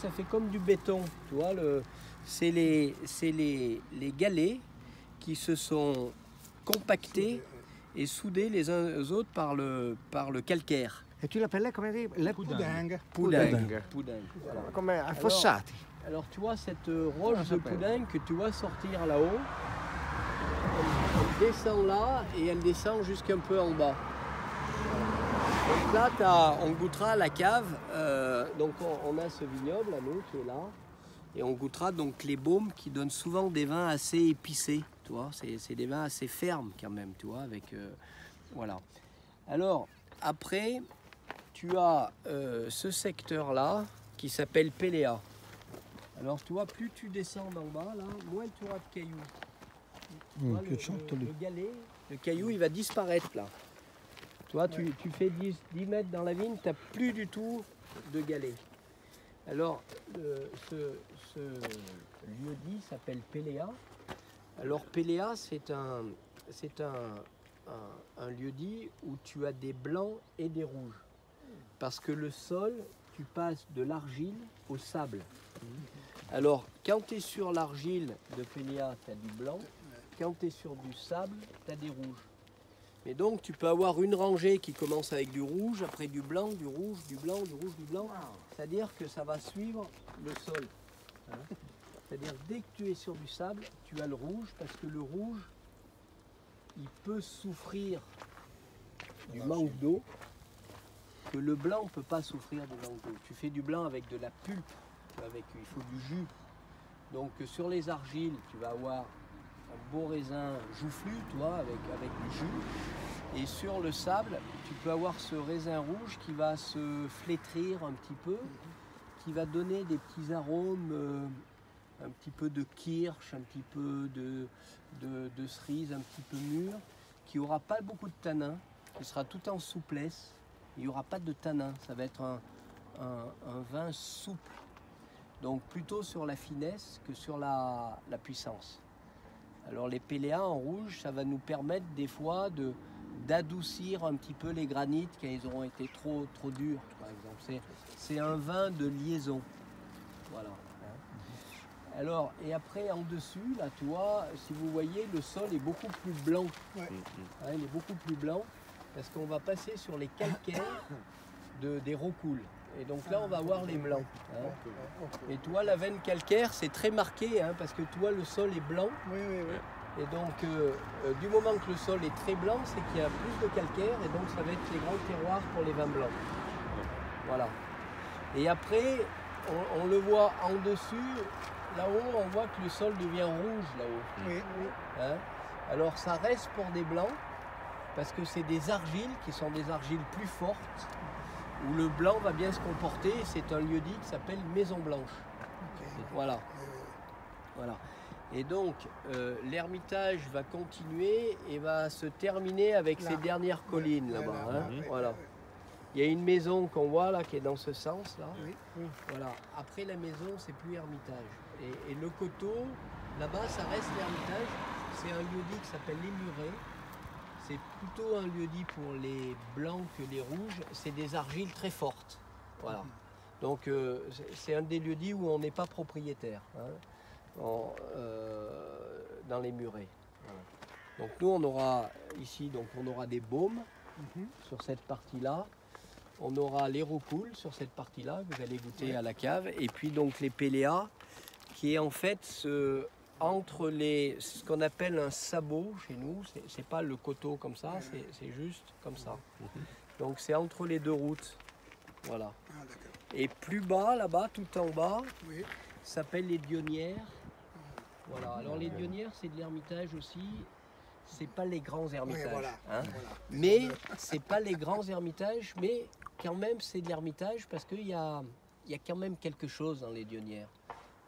ça fait comme du béton. Tu vois, c'est les galets qui se sont compactés et soudés les uns aux autres par le calcaire. E tu l'appelles come dire? Poudingue. Poudingue. Voilà. Come ai fossati. Alors tu vois cette roche de poudingue que tu vois sortir là-haut, elle descend là et elle descend jusqu'un peu en bas. Donc là on goûtera la cave, donc on a ce vignoble à nous qui est là, et on goûtera donc les baumes qui donnent souvent des vins assez épicés, tu vois, c'est des vins assez fermes quand même, tu vois, avec, voilà. Alors après tu as ce secteur là qui s'appelle Péléa. Alors tu vois, plus tu descends d'en bas, là, moins tu auras de cailloux. Tu vois, le galet, le caillou, il va disparaître là. Tu vois, tu fais 10 mètres dans la vigne, tu n'as plus du tout de galets. Alors, ce lieu-dit s'appelle Péléa. Alors Péléa, c'est un lieu-dit où tu as des blancs et des rouges. Parce que le sol, tu passes de l'argile au sable. Alors, quand tu es sur l'argile de Péléa, tu as du blanc. Quand tu es sur du sable, tu as des rouges. Et donc, tu peux avoir une rangée qui commence avec du rouge, après du blanc, du rouge, du blanc, du rouge, du blanc. C'est-à-dire que ça va suivre le sol. Hein. C'est-à-dire, dès que tu es sur du sable, tu as le rouge, parce que le rouge, il peut souffrir du manque d'eau, que le blanc ne peut pas souffrir du manque d'eau. Tu fais du blanc avec de la pulpe, il faut du jus. Donc sur les argiles, tu vas avoir un beau raisin joufflu, toi, avec du jus. Et sur le sable, tu peux avoir ce raisin rouge qui va se flétrir un petit peu, qui va donner des petits arômes, un petit peu de kirsch, un petit peu de cerise, un petit peu mûr, qui n'aura pas beaucoup de tanin, qui sera tout en souplesse. Il n'y aura pas de tanin, ça va être un vin souple. Donc plutôt sur la finesse que sur la puissance. Alors les Péléas en rouge, ça va nous permettre des fois d'adoucir un petit peu les granites quand ils auront été trop durs, par exemple. C'est un vin de liaison. Voilà. Alors, et après en dessus, là tu vois, si vous voyez, le sol est beaucoup plus blanc. Ouais. Hein, il est beaucoup plus blanc parce qu'on va passer sur les calcaires des rocoules. Et donc là, on va voir les blancs. Hein. Et tu vois, la veine calcaire, c'est très marqué, hein, parce que tu vois, le sol est blanc. Oui. Et donc, du moment que le sol est très blanc, c'est qu'il y a plus de calcaire, et donc ça va être les grands terroirs pour les vins blancs. Voilà. Et après, on le voit en dessus, là-haut, on voit que le sol devient rouge, là-haut. Oui. Hein. Alors, ça reste pour des blancs, parce que c'est des argiles qui sont des argiles plus fortes, où le blanc va bien se comporter. C'est un lieu-dit qui s'appelle Maison Blanche. Okay. Voilà. Voilà. Et donc, l'Ermitage va continuer et va se terminer avec ces dernières collines là-bas. Hein. Voilà. Il y a une maison qu'on voit là qui est dans ce sens là. Oui. Voilà. Après la maison, c'est plus Ermitage. Et le coteau, là-bas, ça reste l'Ermitage. C'est un lieu-dit qui s'appelle Les Murets. C'est plutôt un lieu-dit pour les blancs que les rouges. C'est des argiles très fortes. Voilà. Donc c'est un des lieux-dits où on n'est pas propriétaire, hein, dans les Murets. Voilà. Donc nous on aura ici, donc on aura des baumes sur cette partie-là. On aura les roucoules sur cette partie-là que vous allez goûter à la cave. Et puis donc les Péléas, qui est en fait entre ce qu'on appelle un sabot chez nous, c'est pas le coteau comme ça, c'est juste comme ça. Donc c'est entre les deux routes. Voilà. Ah, d'accord. Et plus bas, là-bas, tout en bas, Oui. ça s'appelle les Dionnières. Voilà. Alors les Dionnières, c'est de l'Ermitage aussi. C'est pas les grands ermitages. Oui, voilà. Hein. Voilà. Mais c'est pas les grands ermitages, mais quand même c'est de l'Ermitage parce qu'il y a quand même quelque chose dans les Dionnières.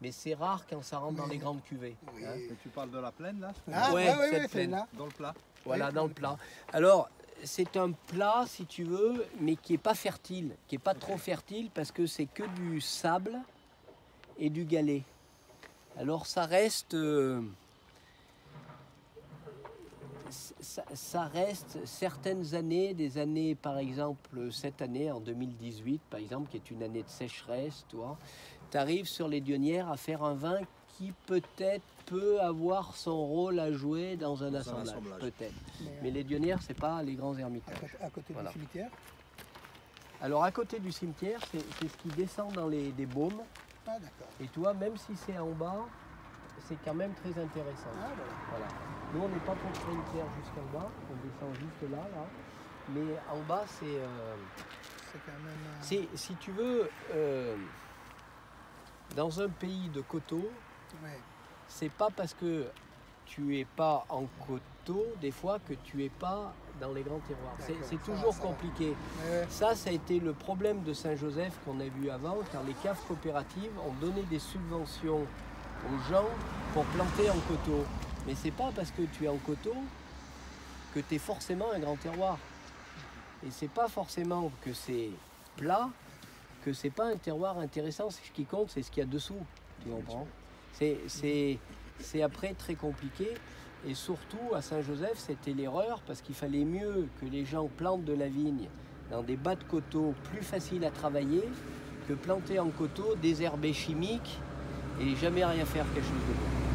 Mais c'est rare quand ça rentre dans les grandes cuvées. Oui. Hein. Et tu parles de la plaine là Ah, Ouais, oui, cette c'est plaine. là. Dans le plat. Voilà, Oui. dans le plat. Alors, c'est un plat, si tu veux, mais qui n'est pas fertile, qui n'est pas trop fertile parce que c'est que du sable et du galet. Alors, ça reste... ça reste certaines années, des années par exemple cette année en 2018 par exemple qui est une année de sécheresse, tu vois, tu arrives sur les Dionnières à faire un vin qui peut-être peut avoir son rôle à jouer dans un assemblage. Peut-être. Mais les Dionnières, c'est pas les grands ermitages. À côté Voilà. du cimetière. Alors à côté du cimetière, c'est ce qui descend dans des baumes. Ah d'accord. Et toi, même si c'est en bas, c'est quand même très intéressant. Ah voilà. Voilà. Nous, on n'est pas propriétaire jusqu'en bas, on descend juste là. Mais en bas, c'est... C'est quand même. si tu veux, dans un pays de coteaux, Ouais. c'est pas parce que tu es pas en coteaux, des fois, que tu es pas dans les grands terroirs. D'accord, C'est ça toujours va, ça va. compliqué. Ouais. Ça a été le problème de Saint-Joseph qu'on a vu avant, car les caves coopératives ont donné des subventions aux gens pour planter en coteaux. Mais c'est pas parce que tu es en coteaux que tu es forcément un grand terroir. Et c'est pas forcément que c'est plat, que c'est pas un terroir intéressant. Ce qui compte, c'est ce qu'il y a dessous. Tu comprends? C'est après très compliqué. Et surtout, à Saint-Joseph, c'était l'erreur parce qu'il fallait mieux que les gens plantent de la vigne dans des bas de coteaux plus faciles à travailler que planter en coteaux, désherber chimique et jamais rien faire quelque chose de bon.